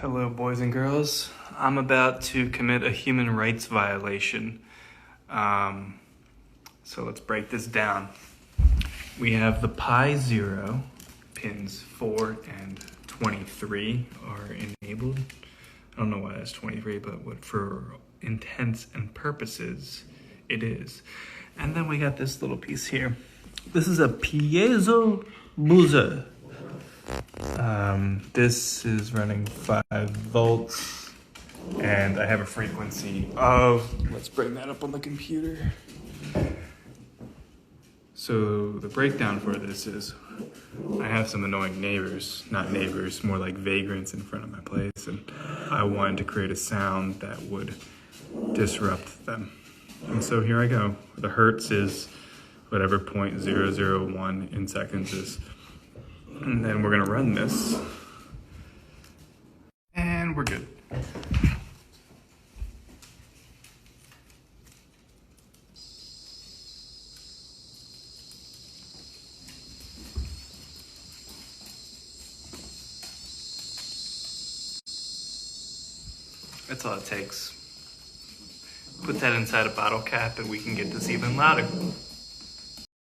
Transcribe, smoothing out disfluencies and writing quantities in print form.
Hello, boys and girls. I'm about to commit a human rights violation. So let's break this down. We have the pi 0, pins 4 and 23 are enabled. I don't know why that's 23, but for intents and purposes, it is. And then we got this little piece here. This is a Piezo Buzzer. This is running 5 volts, and I have a frequency of, let's bring that up on the computer. So the breakdown for this is, I have some annoying neighbors, not neighbors, more like vagrants in front of my place, and I wanted to create a sound that would disrupt them. And so here I go. The hertz is whatever 0.001 in seconds is. And then we're gonna run this, and we're good. That's all it takes. Put that inside a bottle cap and we can get this even louder.